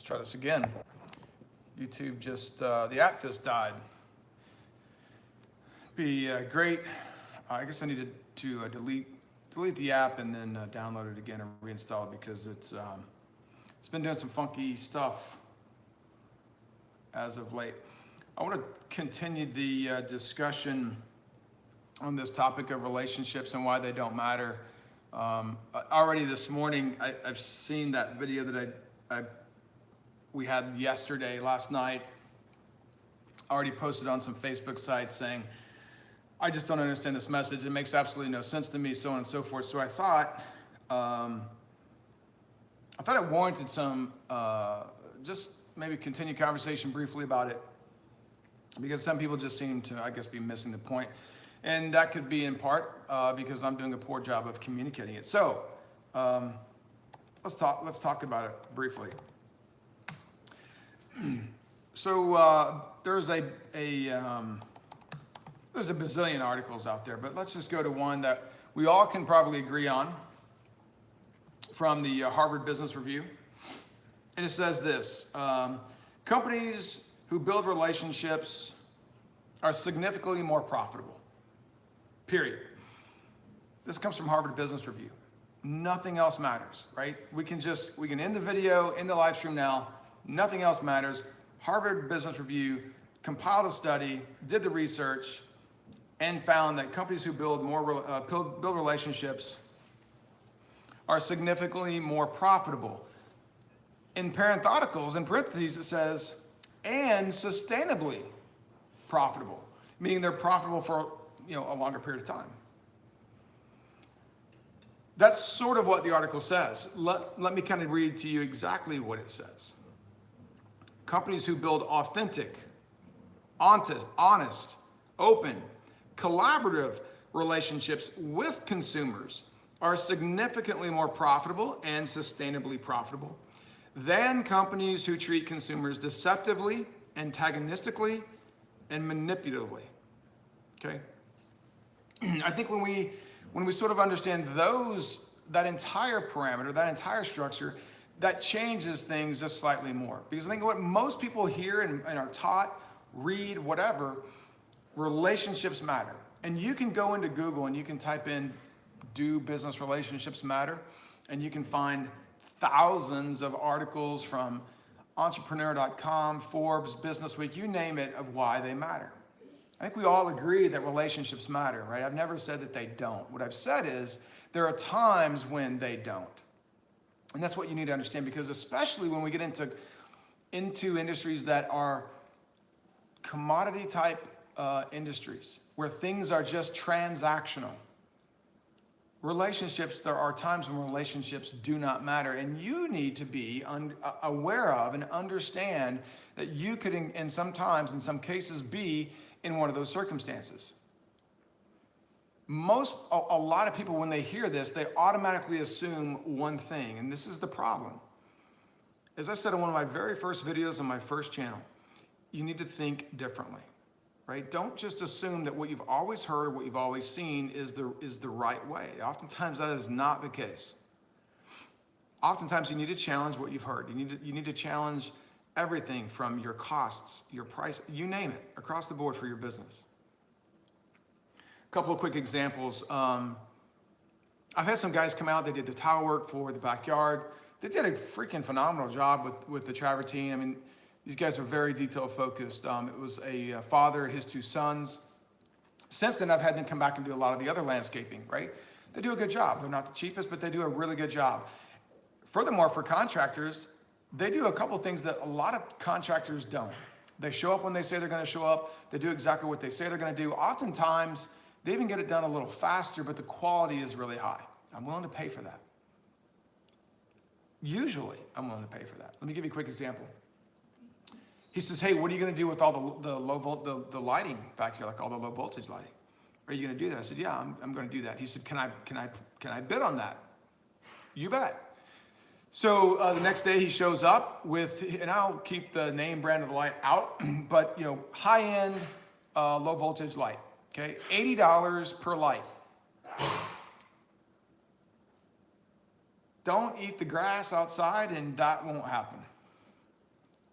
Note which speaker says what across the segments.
Speaker 1: Let's try this again. YouTube just, the app just died. Be great. I guess I needed to delete the app and then download it again and reinstall it because it's been doing some funky stuff as of late. I want to continue the discussion on this topic of relationships and why they don't matter. Already this morning, I've seen that video that we had last night. Already posted on some Facebook sites saying, I just don't understand this message. It makes absolutely no sense to me, so on and so forth. So I thought it warranted some, just maybe continue conversation briefly about it, because some people just seem to, I guess, be missing the point. And that could be in part because I'm doing a poor job of communicating it. So let's talk about it briefly. So there's a bazillion articles out there, but let's just go to one that we all can probably agree on from the Harvard Business Review. And it says this, companies who build relationships are significantly more profitable, period. This comes from Harvard Business Review. Nothing else matters, right? We can end the video, end the live stream now. Nothing else matters. Harvard Business Review compiled a study, did the research, and found that companies who build relationships are significantly more profitable. In parentheticals, in parentheses, it says, and sustainably profitable, meaning they're profitable for a longer period of time. That's sort of what the article says. Let me kind of read to you exactly what it says. Companies who build authentic, honest, open, collaborative relationships with consumers are significantly more profitable and sustainably profitable than companies who treat consumers deceptively, antagonistically, and manipulatively. Okay? I think when we sort of understand that entire parameter, that entire structure, that changes things just slightly more. Because I think what most people hear and are taught, read, whatever, relationships matter. And you can go into Google and you can type in, do business relationships matter? And you can find thousands of articles from entrepreneur.com, Forbes, Business Week, you name it, of why they matter. I think we all agree that relationships matter, right? I've never said that they don't. What I've said is there are times when they don't. And that's what you need to understand, because especially when we get into industries that are commodity type industries, where things are just transactional. Relationships, there are times when relationships do not matter, and you need to be aware of and understand that you could, in some cases, be in one of those circumstances. A lot of people, when they hear this, they automatically assume one thing, and this is the problem. As I said in one of my very first videos on my first channel, you need to think differently, right? Don't just assume that what you've always heard, what you've always seen is the right way. Oftentimes that is not the case. Oftentimes you need to challenge what you've heard. You need to challenge everything from your costs, your price, you name it, across the board for your business. A couple of quick examples. I've had some guys come out, they did the tile work for the backyard. They did a freaking phenomenal job with the travertine. I mean, these guys are very detail focused. It was a father, his two sons. Since then, I've had them come back and do a lot of the other landscaping, right? They do a good job. They're not the cheapest, but they do a really good job. Furthermore, for contractors, they do a couple things that a lot of contractors don't. They show up when they say they're going to show up. They do exactly what they say they're going to do. Oftentimes, they even get it done a little faster, but the quality is really high. I'm willing to pay for that. Usually, I'm willing to pay for that. Let me give you a quick example. He says, hey, what are you going to do with all the lighting back here, like all the low voltage lighting? Are you going to do that? I said, yeah, I'm going to do that. He said, can I bid on that? You bet. So the next day he shows up with, and I'll keep the name brand of the light out, but high-end low voltage light. Okay, $80 per light. Don't eat the grass outside and that won't happen.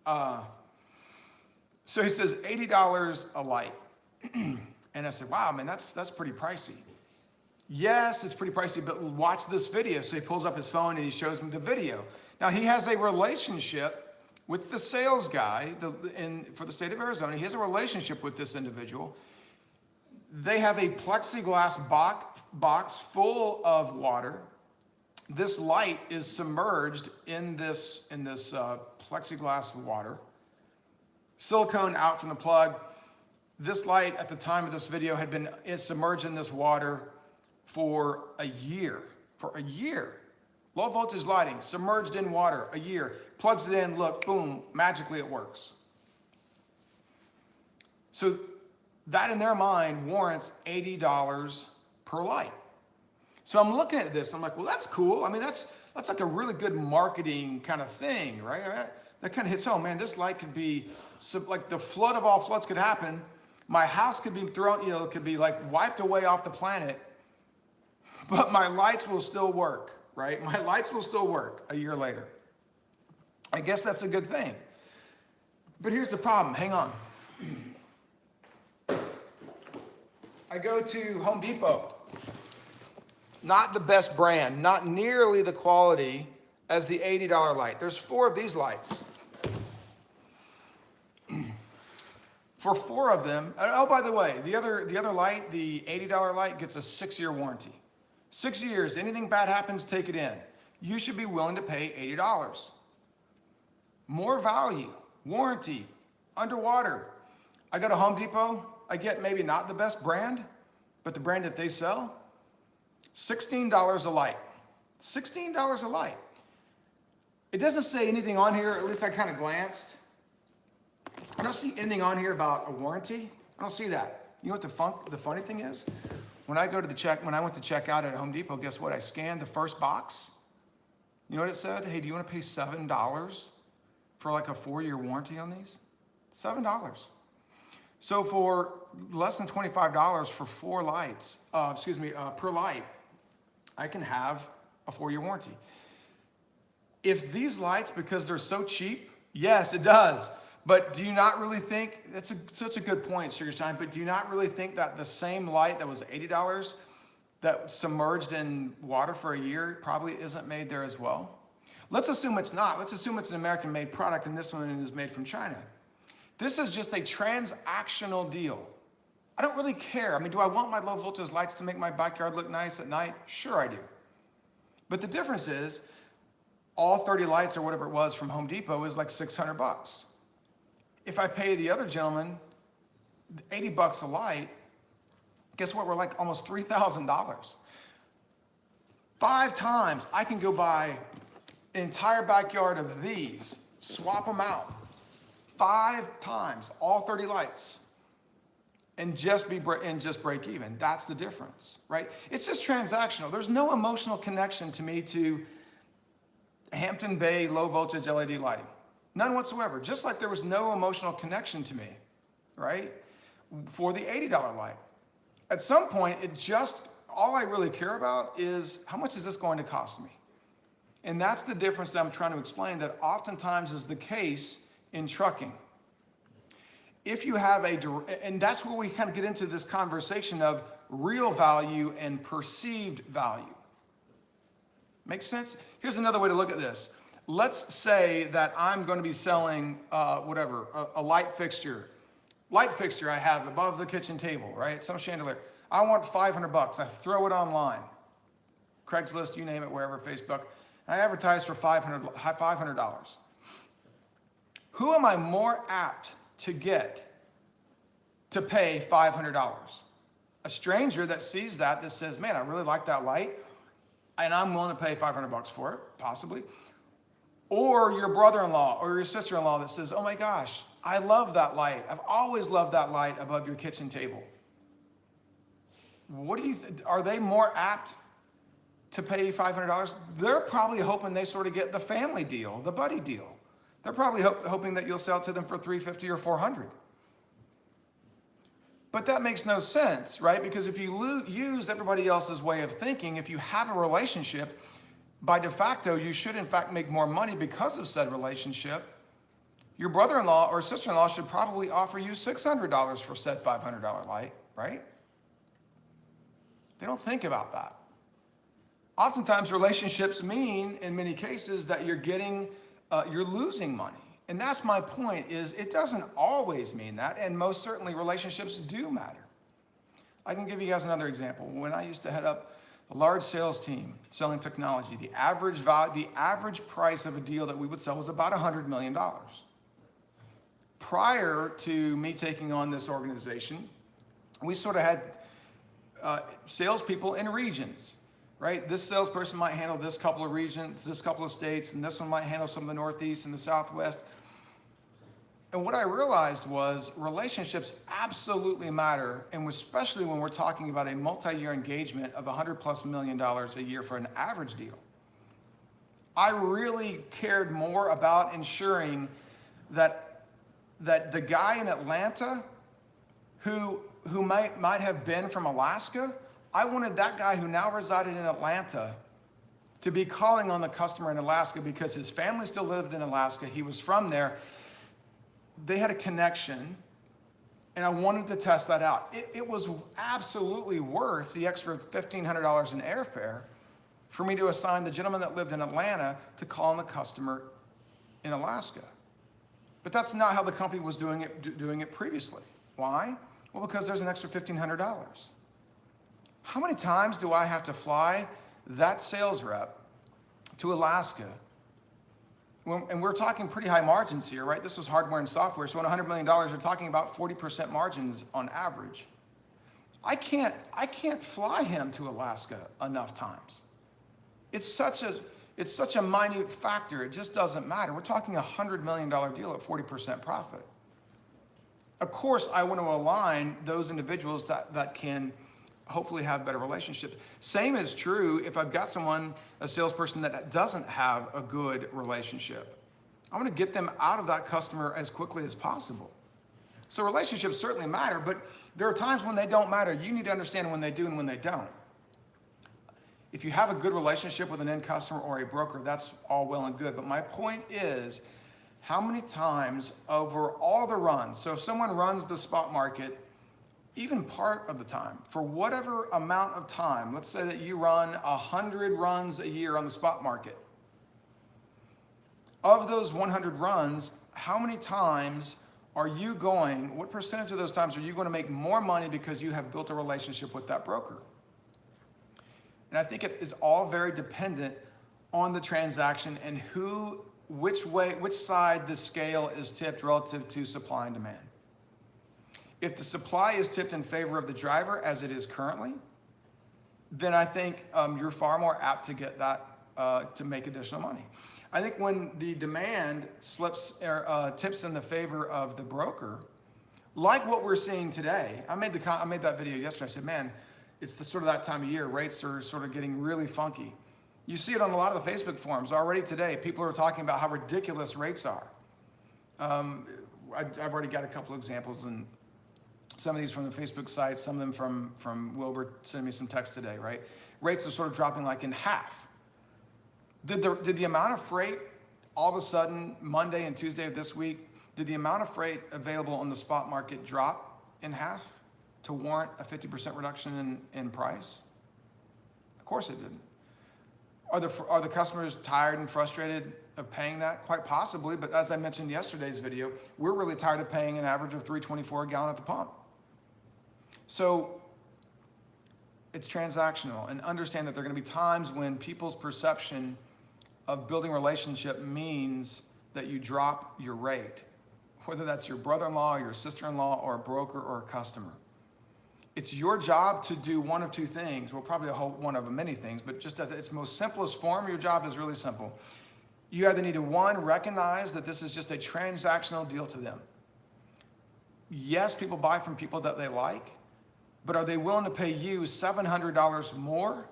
Speaker 1: So he says $80 a light. And I said, wow, man, that's pretty pricey. Yes, it's pretty pricey, but watch this video. So he pulls up his phone and he shows me the video. Now he has a relationship with the sales guy for the state of Arizona. He has a relationship with this individual. They have a plexiglass box full of water. This light is submerged in this plexiglass water. Silicone out from the plug. This light at the time of this video had been submerged in this water for a year. For a year. Low voltage lighting, submerged in water, a year. Plugs it in, look, boom, magically it works. So that in their mind warrants $80 per light. So I'm looking at this, I'm like, well, that's cool. I mean, that's like a really good marketing kind of thing, right? That kind of hits home, man, this light could be, like the flood of all floods could happen. My house could be thrown, could be like wiped away off the planet, but my lights will still work, right? My lights will still work a year later. I guess that's a good thing. But here's the problem, hang on. I go to Home Depot. Not the best brand, not nearly the quality as the $80 light. There's 4 of these lights. For 4 of them, oh, by the way, the other light, the $80 light, gets a 6-year warranty. 6 years, anything bad happens, take it in. You should be willing to pay $80. More value, warranty, underwater. I go to Home Depot, I get maybe not the best brand, but the brand that they sell, $16 a light. $16 a light. It doesn't say anything on here, at least I kind of glanced. I don't see anything on here about a warranty. I don't see that. You know what the funny thing is? When I went to check out at Home Depot, guess what? I scanned the first box. You know what it said? Hey, do you want to pay $7 for like a 4-year warranty on these? $7. So for less than $25 for 4 lights, per light, I can have a 4-year warranty. If these lights, because they're so cheap, yes, it does. But do you not really think, that's such a good point, Sugar Shine, but do you not really think that the same light that was $80 that submerged in water for a year probably isn't made there as well? Let's assume it's not. Let's assume it's an American-made product and this one is made from China. This is just a transactional deal. I don't really care. I mean, do I want my low voltage lights to make my backyard look nice at night? Sure I do. But the difference is all 30 lights or whatever it was from Home Depot is like $600. If I pay the other gentleman $80 a light, guess what? We're like almost $3,000. 5 times I can go buy an entire backyard of these, swap them out. 5 times, all 30 lights, and just break even. That's the difference, right? It's just transactional. There's no emotional connection to me to Hampton Bay low voltage LED lighting. None whatsoever. Just like there was no emotional connection to me, right? For the $80 light. At some point, all I really care about is how much is this going to cost me? And that's the difference that I'm trying to explain that oftentimes is the case in trucking. If you have and that's where we kind of get into this conversation of real value and perceived value. Makes sense? Here's another way to look at this. Let's say that I'm going to be selling a light fixture. Light fixture I have above the kitchen table, right? Some chandelier. I want $500. I throw it online. Craigslist, you name it, wherever, Facebook. And I advertise for $500. Who am I more apt to get to pay $500? A stranger that sees that says, man, I really like that light, and I'm willing to pay $500 for it, possibly. Or your brother-in-law or your sister-in-law that says, oh my gosh, I love that light. I've always loved that light above your kitchen table. What do you think? Are they more apt to pay $500? They're probably hoping they sort of get the family deal, the buddy deal. They're probably hoping that you'll sell it to them for $350 or $400. But that makes no sense, right? Because if you use everybody else's way of thinking, if you have a relationship, by de facto, you should in fact make more money because of said relationship. Your brother-in-law or sister-in-law should probably offer you $600 for said $500 light, right? They don't think about that. Oftentimes relationships mean, in many cases, that you're losing money. And that's my point, is it doesn't always mean that, and most certainly relationships do matter. I can give you guys another example. When I used to head up a large sales team selling technology, the average price of a deal that we would sell was about $100 million. Prior to me taking on this organization, we sort of had salespeople in regions, right? This salesperson might handle this couple of regions, this couple of states, and this one might handle some of the Northeast and the Southwest. And what I realized was relationships absolutely matter, and especially when we're talking about a multi-year engagement of $100+ million a year for an average deal. I really cared more about ensuring that the guy in Atlanta who might have been from Alaska, I wanted that guy who now resided in Atlanta to be calling on the customer in Alaska because his family still lived in Alaska. He was from there. They had a connection, and I wanted to test that out. It was absolutely worth the extra $1,500 in airfare for me to assign the gentleman that lived in Atlanta to call on the customer in Alaska. But that's not how the company was doing it previously. Why? Well, because there's an extra $1,500. How many times do I have to fly that sales rep to Alaska? And we're talking pretty high margins here, right? This was hardware and software. So on $100 million, you're talking about 40% margins on average. I can't fly him to Alaska enough times. It's such a minute factor. It just doesn't matter. We're talking a $100 million deal at 40% profit. Of course, I want to align those individuals that can hopefully have better relationships. Same is true if I've got a salesperson that doesn't have a good relationship. I want to get them out of that customer as quickly as possible. So relationships certainly matter, but there are times when they don't matter. You need to understand when they do and when they don't. If you have a good relationship with an end customer or a broker, that's all well and good. But my point is, how many times over all the runs, so if someone runs the spot market, even part of the time, for whatever amount of time, let's say that you run 100 runs a year on the spot market. Of those 100 runs, how many times what percentage of those times are you going to make more money because you have built a relationship with that broker? And I think it is all very dependent on the transaction and which side the scale is tipped relative to supply and demand. If the supply is tipped in favor of the driver, as it is currently, then I think you're far more apt to get that to make additional money. I think when the demand tips in the favor of the broker, like what we're seeing today, I made that video yesterday. I said, man, it's sort of that time of year. Rates are sort of getting really funky. You see it on a lot of the Facebook forums already today. People are talking about how ridiculous rates are. I've already got a couple of examples, and some of these from the Facebook sites, some of them from Wilbur sending me some text today, right? Rates are sort of dropping like in half. Did the amount of freight all of a sudden, Monday and Tuesday of this week, did the amount of freight available on the spot market drop in half to warrant a 50% reduction in price? Of course it didn't. Are the customers tired and frustrated of paying that? Quite possibly, but as I mentioned in yesterday's video, we're really tired of paying an average of $3.24 a gallon at the pump. So it's transactional, and understand that there are going to be times when people's perception of building relationship means that you drop your rate, whether that's your brother-in-law, your sister-in-law, or a broker or a customer. It's your job to do one of two things, well, probably one of many things, but just at its most simplest form, your job is really simple. You either need to, one, recognize that this is just a transactional deal to them. Yes, people buy from people that they like, but are they willing to pay you $700 more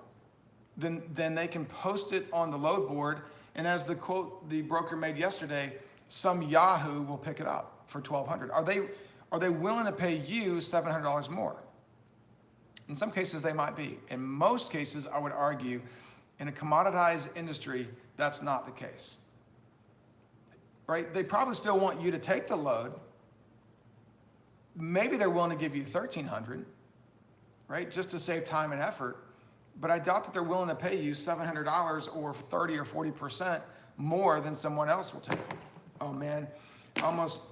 Speaker 1: than they can post it on the load board? And as the quote the broker made yesterday, some Yahoo will pick it up for $1,200. Are they willing to pay you $700 more? In some cases, they might be. In most cases, I would argue, in a commoditized industry, that's not the case. right? They probably still want you to take the load. Maybe they're willing to give you $1,300, right? Just to save time and effort. But I doubt that they're willing to pay you $700 or 30 or 40% more than someone else will take. Oh man, almost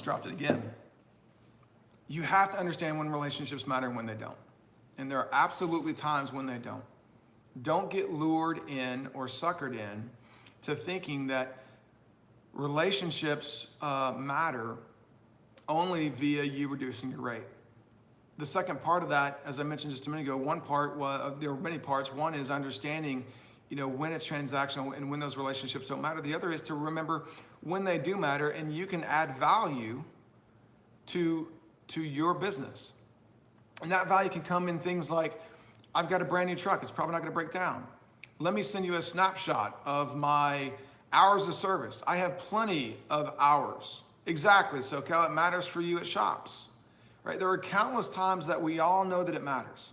Speaker 1: dropped it again. You have to understand when relationships matter and when they don't. And there are absolutely times when they don't. Don't get lured in or suckered in to thinking that relationships matter only via you reducing your rate. The second part of that, as I mentioned just a minute ago, one part was, there were many parts. One is understanding, when it's transactional and when those relationships don't matter. The other is to remember when they do matter and you can add value to your business. And that value can come in things like, I've got a brand new truck, it's probably not gonna break down. Let me send you a snapshot of my hours of service. I have plenty of hours. Exactly, so Cal, it matters for you at shops, right? There are countless times that we all know that it matters.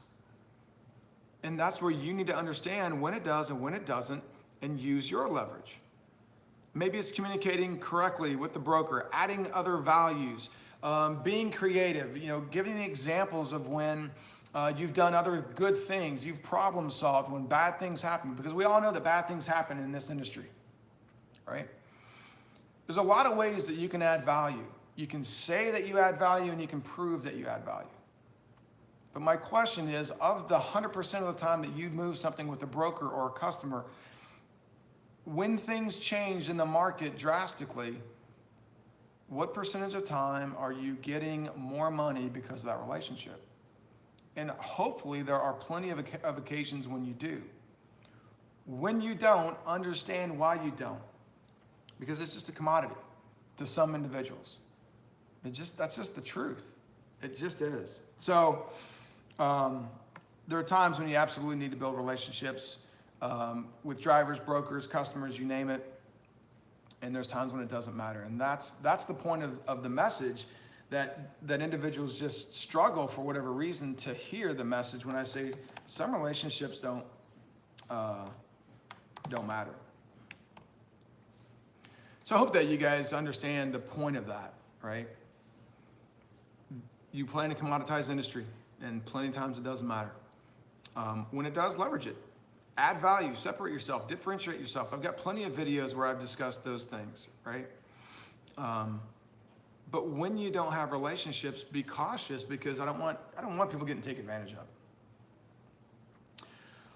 Speaker 1: And that's where you need to understand when it does and when it doesn't and use your leverage. Maybe it's communicating correctly with the broker, adding other values, being creative, giving the examples of when you've done other good things, you've problem solved when bad things happen, because we all know that bad things happen in this industry, right? There's a lot of ways that you can add value. You can say that you add value and you can prove that you add value. But my question is, of the 100% of the time that you move something with a broker or a customer, when things change in the market drastically, what percentage of time are you getting more money because of that relationship? And hopefully there are plenty of occasions when you do. When you don't, understand why you don't. Because it's just a commodity to some individuals. That's just the truth. It just is. So there are times when you absolutely need to build relationships with drivers, brokers, customers, you name it. And there's times when it doesn't matter. And that's the point of the message, that individuals just struggle for whatever reason to hear the message when I say some relationships don't matter. So I hope that you guys understand the point of that, right? You play in a commoditized industry, and plenty of times it doesn't matter. When it does, leverage it. Add value, separate yourself, differentiate yourself. I've got plenty of videos where I've discussed those things, right? But when you don't have relationships, be cautious, because I don't want people getting taken advantage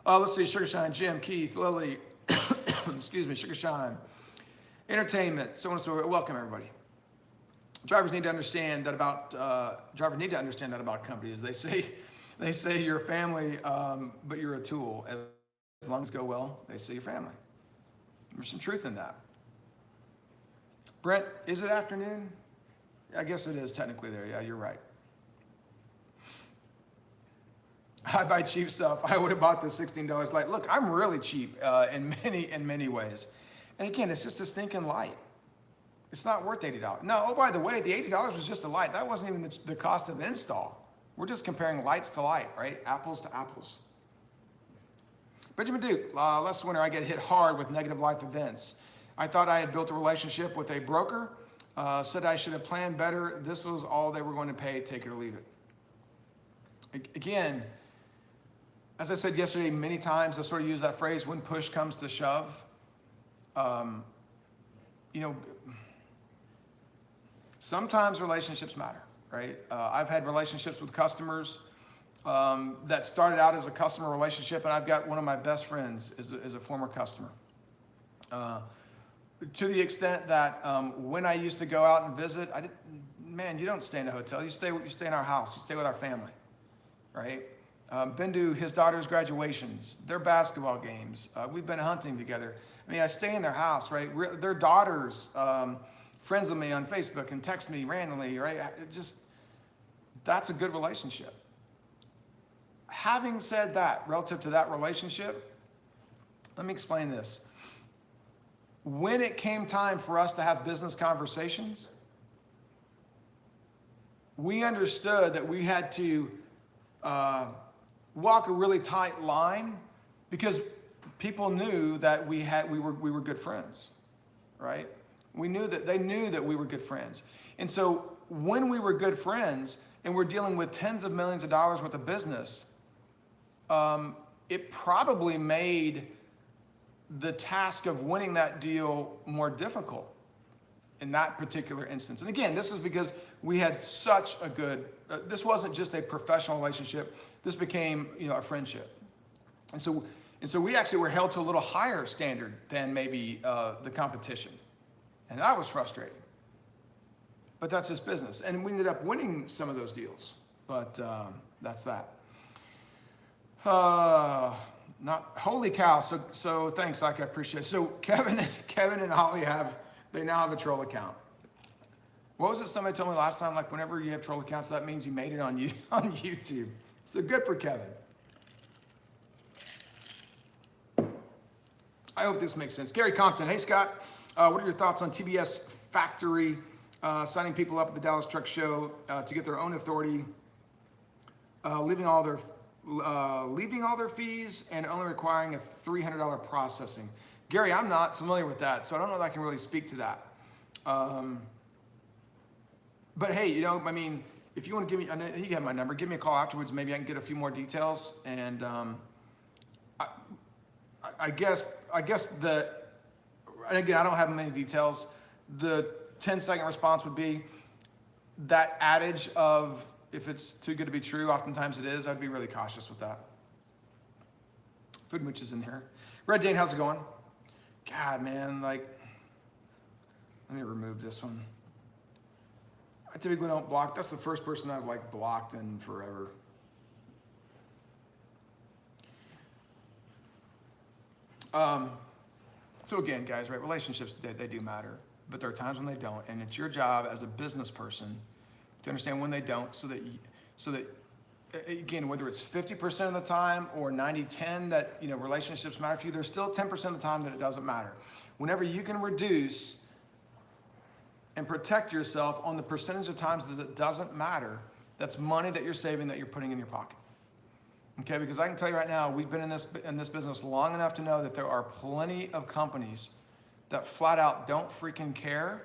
Speaker 1: of. Let's see, Sugar Shine, Jim, Keith, Lily, excuse me, Sugar Shine, entertainment, so on and so forth. Welcome everybody. Drivers need to understand that about companies. They say you're a family, but you're a tool. As long as go well, they say you're family. There's some truth in that. Brent, is it afternoon? I guess it is technically there. Yeah, you're right. I buy cheap stuff. I would have bought the $16 light. Look, I'm really cheap in many ways. And again, it's just a stinking light. It's not worth $80. No, oh, by the way, the $80 was just a light. That wasn't even the cost of the install. We're just comparing lights to light, right? Apples to apples. Benjamin Duke, last winter I get hit hard with negative life events. I thought I had built a relationship with a broker, said I should have planned better. This was all they were going to pay, take it or leave it. Again, as I said yesterday many times, I sort of use that phrase, when push comes to shove. Sometimes relationships matter, right? I've had relationships with customers that started out as a customer relationship, and I've got one of my best friends is a former customer. To the extent that when I used to go out and visit, you don't stay in a hotel. You stay in our house. You stay with our family, right? Been to his daughter's graduations, their basketball games. We've been hunting together. I stay in their house, right? Their daughters, friends with me on Facebook and text me randomly, right? That's a good relationship. Having said that, relative to that relationship, let me explain this. When it came time for us to have business conversations, we understood that we had to walk a really tight line, because people knew that we were good friends, right? We knew that they knew that we were good friends. And so when we were good friends and we're dealing with tens of millions of dollars worth of business, it probably made the task of winning that deal more difficult in that particular instance. And again, this is because we had such a good, this wasn't just a professional relationship, this became, a friendship. And so we actually were held to a little higher standard than maybe the competition. And that was frustrating. But that's just business. And we ended up winning some of those deals. But that's that. Not holy cow. So thanks, Ike, I appreciate it. So Kevin and Holly they now have a troll account. What was it somebody told me last time? Like whenever you have troll accounts, that means you made it on YouTube. So good for Kevin. I hope this makes sense. Gary Compton, hey Scott, what are your thoughts on TBS Factory signing people up at the Dallas Truck Show to get their own authority, leaving all their fees and only requiring a $300 processing? Gary, I'm not familiar with that, so I don't know if I can really speak to that. But hey, if you want to give me, I know you have my number, give me a call afterwards. Maybe I can get a few more details. And I guess and again, I don't have many details. The 10-second response would be that adage of, if it's too good to be true, oftentimes it is. I'd be really cautious with that. Food Mooch is in here. Red Dane, how's it going? God, man, let me remove this one. I typically don't block. That's the first person I've blocked in forever. So again, guys, right? Relationships, they do matter, but there are times when they don't, and it's your job as a business person to understand when they don't, so that again, whether it's 50% of the time or 90-10 that relationships matter for you, there's still 10% of the time that it doesn't matter. Whenever you can reduce and protect yourself on the percentage of times that it doesn't matter, that's money that you're saving that you're putting in your pocket. Okay, because I can tell you right now, we've been in this business long enough to know that there are plenty of companies that flat out don't freaking care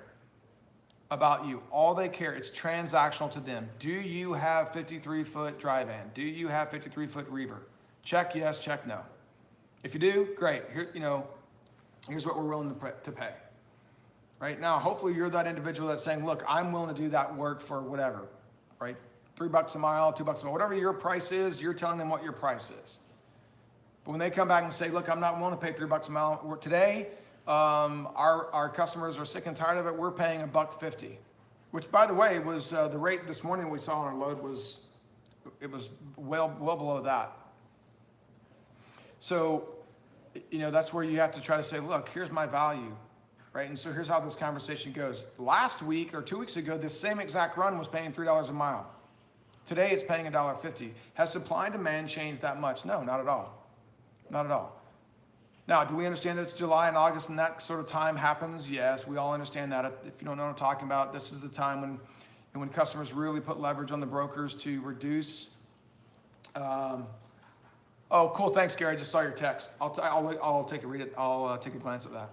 Speaker 1: about you. All they care, it's transactional to them. Do you have 53-foot dry van? Do you have 53-foot reefer? Check yes, check no. If you do, great. Here, here's what we're willing to pay. Right now, hopefully you're that individual that's saying, look, I'm willing to do that work for whatever, right? $3 a mile, $2 a mile, whatever your price is, you're telling them what your price is. But when they come back and say, look, I'm not willing to pay $3 a mile, today, our customers are sick and tired of it. We're paying $1.50, which, by the way, was the rate this morning we saw on our load was well below that. So, that's where you have to try to say, look, here's my value, right? And so here's how this conversation goes. Last week or 2 weeks ago, this same exact run was paying $3 a mile. Today it's paying $1.50. Has supply and demand changed that much? No, not at all. Not at all. Now, do we understand that it's July and August and that sort of time happens? Yes, we all understand that. If you don't know what I'm talking about, this is the time when customers really put leverage on the brokers to reduce. Oh, cool. Thanks, Gary. I just saw your text. I'll take a read it. I'll take a glance at that.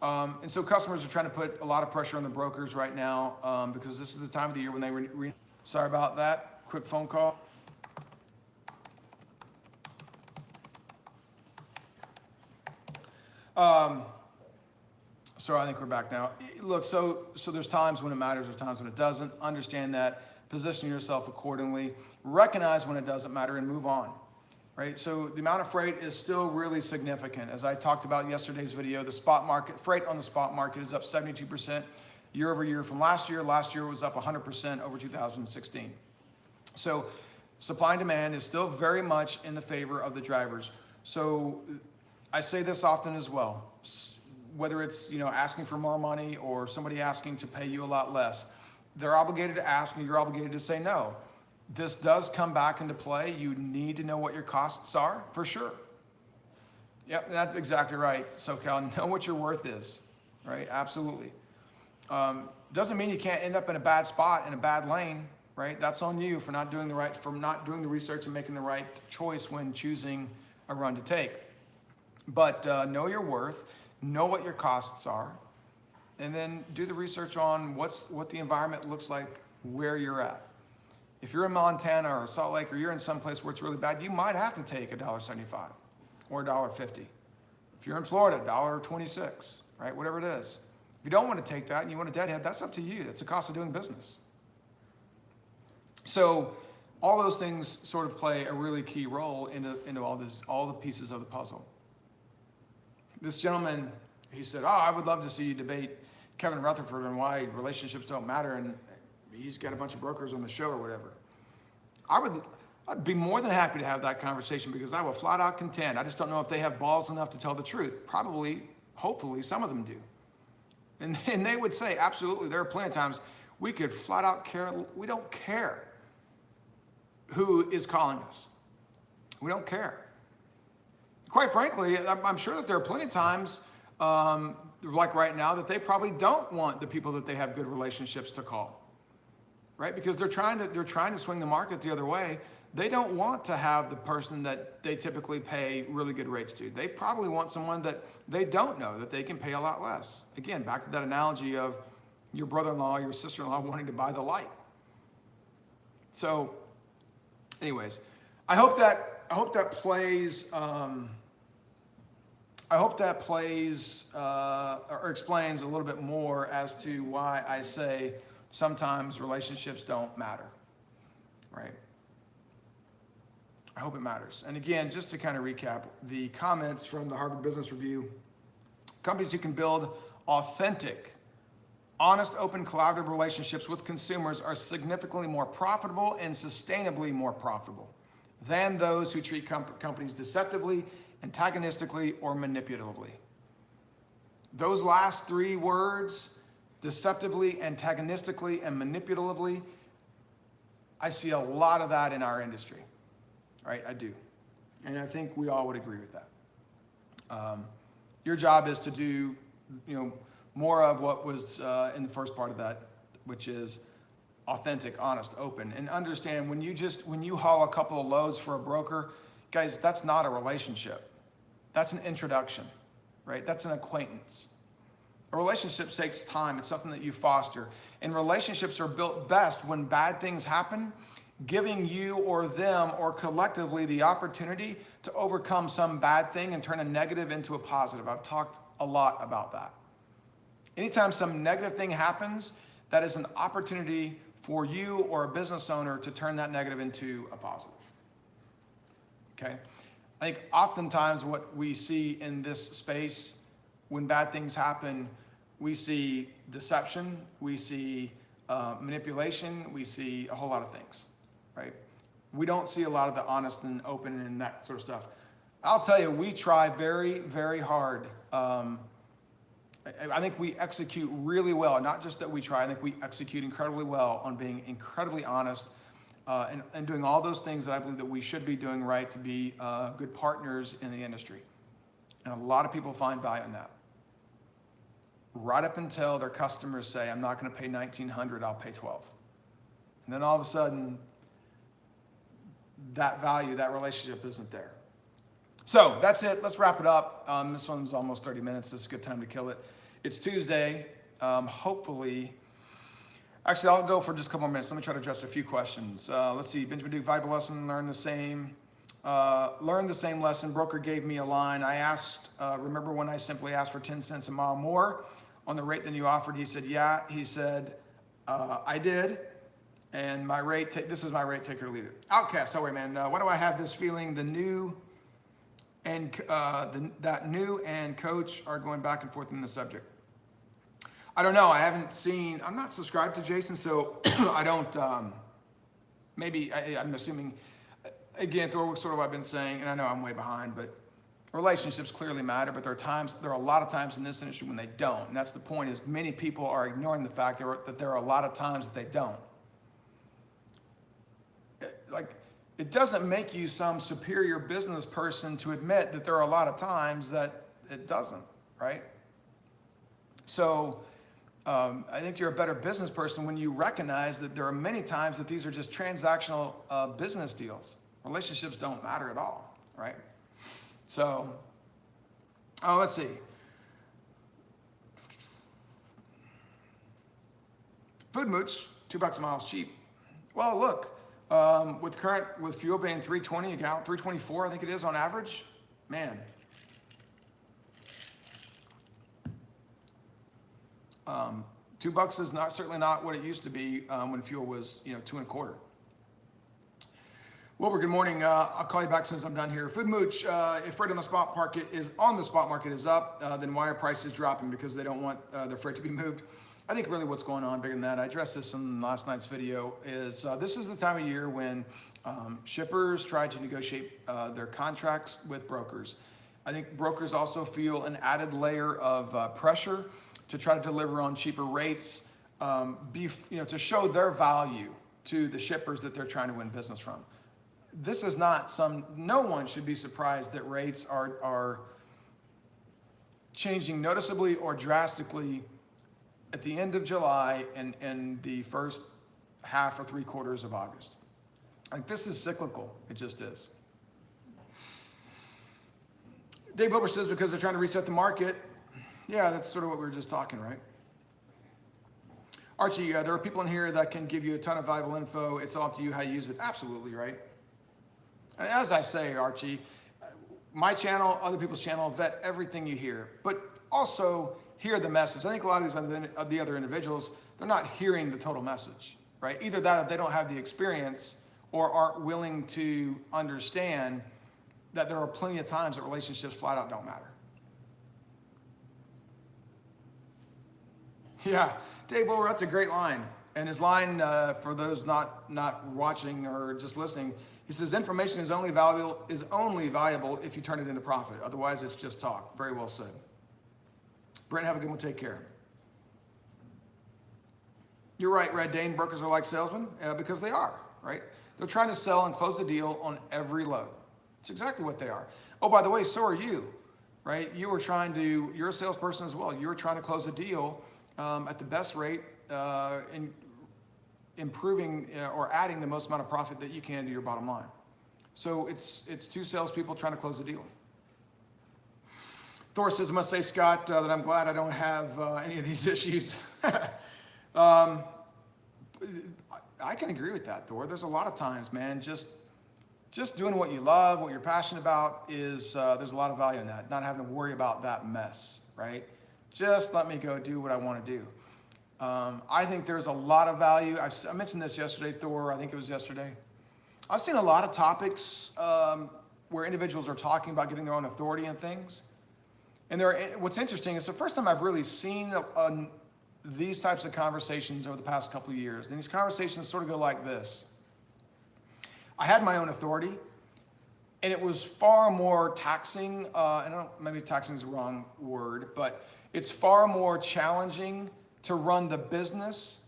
Speaker 1: And so customers are trying to put a lot of pressure on the brokers right now because this is the time of the year when they sorry about that. Quick phone call. So I think we're back now. Look, so there's times when it matters, there's times when it doesn't. Understand that, position yourself accordingly, recognize when it doesn't matter, and move on, right? So the amount of freight is still really significant. As I talked about in yesterday's video, the spot market, freight on the spot market is up 72% year over year from last year. Last year was up 100% over 2016. So supply and demand is still very much in the favor of the drivers. So I say this often as well, whether it's asking for more money or somebody asking to pay you a lot less, they're obligated to ask and you're obligated to say no. This does come back into play. You need to know what your costs are for sure. Yep, that's exactly right. SoCal, know what your worth is, right? Absolutely. Doesn't mean you can't end up in a bad spot in a bad lane, right? That's on you for not doing the research and making the right choice when choosing a run to take. But know your worth, know what your costs are, and then do the research on what the environment looks like where you're at. If you're in Montana or Salt Lake, or you're in some place where it's really bad, you might have to take $1.75 or $1.50. If you're in Florida, $1.26, right? Whatever it is. If you don't want to take that and you want a deadhead, that's up to you. That's the cost of doing business. So all those things sort of play a really key role into all the pieces of the puzzle. This gentleman, he said, I would love to see you debate Kevin Rutherford and why relationships don't matter, and he's got a bunch of brokers on the show or whatever. I'd be more than happy to have that conversation, because I will flat out contend. I just don't know if they have balls enough to tell the truth. Probably, hopefully, some of them do. And they would say, absolutely, there are plenty of times we could flat out care. We don't care who is calling us. We don't care. Quite frankly, I'm sure that there are plenty of times, like right now, that they probably don't want the people that they have good relationships to call, right? Because they're trying to swing the market the other way. They don't want to have the person that they typically pay really good rates to. They probably want someone that they don't know, that they can pay a lot less. Again, back to that analogy of your brother-in-law, your sister-in-law wanting to buy the light. So, anyways, I hope that plays or explains a little bit more as to why I say sometimes relationships don't matter, right? I hope it matters. And again, just to kind of recap the comments from the Harvard Business Review, companies who can build authentic, honest, open, collaborative relationships with consumers are significantly more profitable and sustainably more profitable than those who treat companies deceptively, antagonistically, or manipulatively. Those last three words, deceptively, antagonistically, and manipulatively, I see a lot of that in our industry. Right, I do. And I think we all would agree with that. Your job is to do, more of what was in the first part of that, which is authentic, honest, open, and understand when you haul a couple of loads for a broker, guys, that's not a relationship. That's an introduction, right? That's an acquaintance. A relationship takes time. It's something that you foster. And relationships are built best when bad things happen, giving you or them or collectively the opportunity to overcome some bad thing and turn a negative into a positive. I've talked a lot about that. Anytime some negative thing happens, that is an opportunity for you or a business owner to turn that negative into a positive. Okay? I think oftentimes what we see in this space when bad things happen, we see deception, we see manipulation, we see a whole lot of things. Right? We don't see a lot of the honest and open and that sort of stuff. I'll tell you, we try very, very hard. I think we execute really well. Not just that we try, I think we execute incredibly well on being incredibly honest and doing all those things that I believe that we should be doing right to be good partners in the industry. And a lot of people find value in that. Right up until their customers say, I'm not going to pay $1,900, I'll pay $1,200. And then all of a sudden, that value, that relationship isn't there. So that's it. Let's wrap it up. This one's almost 30 minutes. This is a good time to kill it. It's Tuesday. Hopefully, actually, I'll go for just a couple more minutes. Let me try to address a few questions. Let's see. Benjamin Duke, valuable lesson, learn the same lesson. Broker gave me a line. I asked, remember when I simply asked for 10 cents a mile more on the rate than you offered? He said, yeah. He said, I did. And my rate, this is my rate, take it or leave it. Outcast, oh wait, man, why do I have this feeling that new and coach are going back and forth in the subject? I don't know, I'm not subscribed to Jason, so I don't, I'm assuming, again, sort of what I've been saying, and I know I'm way behind, but relationships clearly matter, but there are a lot of times in this industry when they don't. And that's the point, is many people are ignoring the fact that there are a lot of times that they don't. It doesn't make you some superior business person to admit that there are a lot of times that it doesn't, right? So I think you're a better business person when you recognize that there are many times that these are just transactional business deals. Relationships don't matter at all, right? So Oh, let's see. Food mooch, $2 a mile is cheap. Well, look, with fuel being 320 a gallon, 324 I think it is on average, man. $2 is certainly not what it used to be when fuel was, $2.25. Wilbur, good morning. I'll call you back since I'm done here. Food mooch, if freight on the spot market is up, then why are prices dropping? Because they don't want their freight to be moved. I think really what's going on bigger than that, I addressed this in last night's video, is this is the time of year when shippers try to negotiate their contracts with brokers. I think brokers also feel an added layer of pressure to try to deliver on cheaper rates, to show their value to the shippers that they're trying to win business from. This is not no one should be surprised that rates are changing noticeably or drastically at the end of July and the first half or 3/4 of August. Like, this is cyclical, it just is. Dave Wilbur says because they're trying to reset the market. Yeah, that's sort of what we were just talking, right? Archie, there are people in here that can give you a ton of valuable info. It's all up to you how you use it. Absolutely, right? And as I say, Archie, my channel, other people's channel, vet everything you hear, but also hear the message. I think a lot of the other individuals, they're not hearing the total message, right? Either that or they don't have the experience or aren't willing to understand that there are plenty of times that relationships flat out don't matter. Yeah, Dave Wilbur, that's a great line. And his line, for those not watching or just listening, he says, information is only valuable if you turn it into profit. Otherwise, it's just talk. Very well said. Brent, have a good one. Take care. You're right, Red Dane. Brokers are like salesmen because they are, right? They're trying to sell and close the deal on every load. It's exactly what they are. Oh, by the way, so are you, right? You're a salesperson as well. You're trying to close a deal at the best rate in improving or adding the most amount of profit that you can to your bottom line. So it's two salespeople trying to close a deal. Thor says, I must say, Scott, that I'm glad I don't have any of these issues. I can agree with that, Thor. There's a lot of times, man, just doing what you love, what you're passionate about is, there's a lot of value in that. Not having to worry about that mess, right? Just let me go do what I want to do. I think there's a lot of value. I mentioned this yesterday, Thor, I think it was yesterday. I've seen a lot of topics where individuals are talking about getting their own authority and things. And what's interesting is the first time I've really seen these types of conversations over the past couple of years. And these conversations sort of go like this. I had my own authority, and it was far more taxing. Maybe taxing is the wrong word, but it's far more challenging to run the business.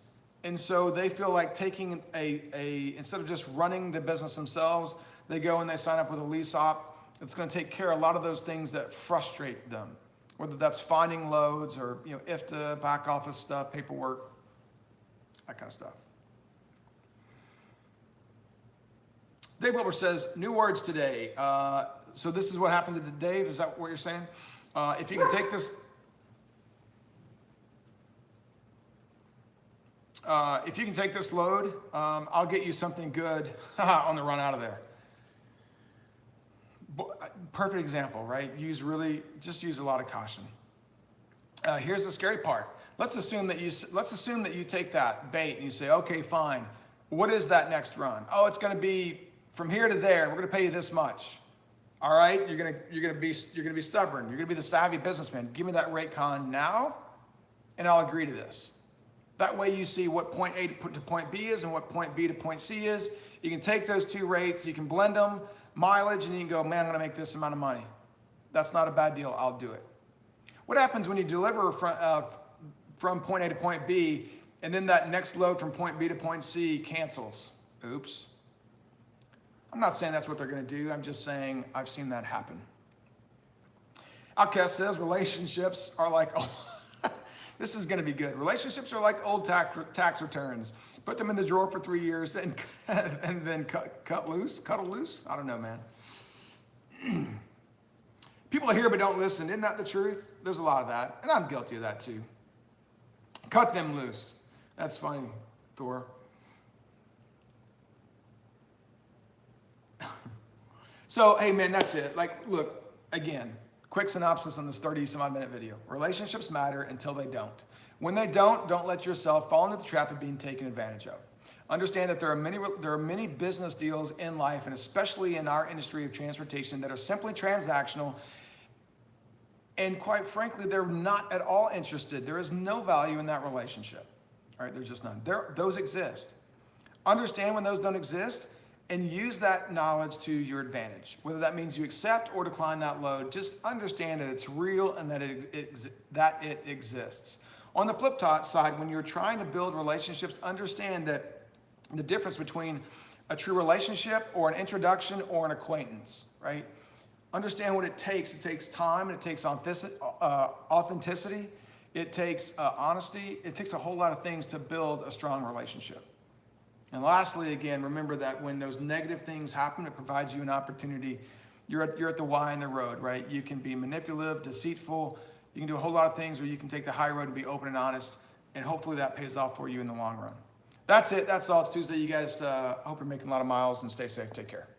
Speaker 1: And so they feel like taking instead of just running the business themselves, they go and they sign up with a lease op. It's going to take care of a lot of those things that frustrate them, whether that's finding loads or IFTA, back office stuff, paperwork, that kind of stuff. Dave Wilbur says, new words today. So this is what happened to Dave. Is that what you're saying? If you can take this, load, I'll get you something good on the run out of there. Perfect example, right? Just use a lot of caution. Here's the scary part. Let's assume that you take that bait and you say, okay, fine. What is that next run? Oh, it's going to be from here to there. We're going to pay you this much. All right, you're going to be stubborn. You're going to be the savvy businessman. Give me that rate con now, and I'll agree to this. That way you see what point A to point B is and what point B to point C is. You can take those two rates, you can blend them, mileage, and you can go, man, I'm going to make this amount of money. That's not a bad deal. I'll do it. What happens when you deliver from point A to point B, and then that next load from point B to point C cancels? Oops. I'm not saying that's what they're going to do. I'm just saying I've seen that happen. Outcast says relationships are like, this is going to be good. Relationships are like old tax returns. Put them in the drawer for 3 years and then cut loose. I don't know, man. People hear but don't listen. Isn't that the truth? There's a lot of that. And I'm guilty of that too. Cut them loose. That's funny, Thor. So, hey man, that's it. Like, look, again, quick synopsis on this 30-some-odd minute video. Relationships matter until they don't. When they don't let yourself fall into the trap of being taken advantage of. Understand that there are many business deals in life, and especially in our industry of transportation, that are simply transactional. And quite frankly, they're not at all interested. There is no value in that relationship. All right, there's just none. Those exist. Understand when those don't exist, and use that knowledge to your advantage. Whether that means you accept or decline that load, just understand that it's real and that it exists. On the flip side, when you're trying to build relationships, understand that the difference between a true relationship or an introduction or an acquaintance, right? Understand what it takes. It takes time, it takes authenticity, it takes honesty, it takes a whole lot of things to build a strong relationship. And lastly, again, remember that when those negative things happen, it provides you an opportunity. You're at the Y in the road, right? You can be manipulative, deceitful. You can do a whole lot of things, or you can take the high road and be open and honest. And hopefully that pays off for you in the long run. That's it. That's all. It's Tuesday. You guys, hope you're making a lot of miles and stay safe. Take care.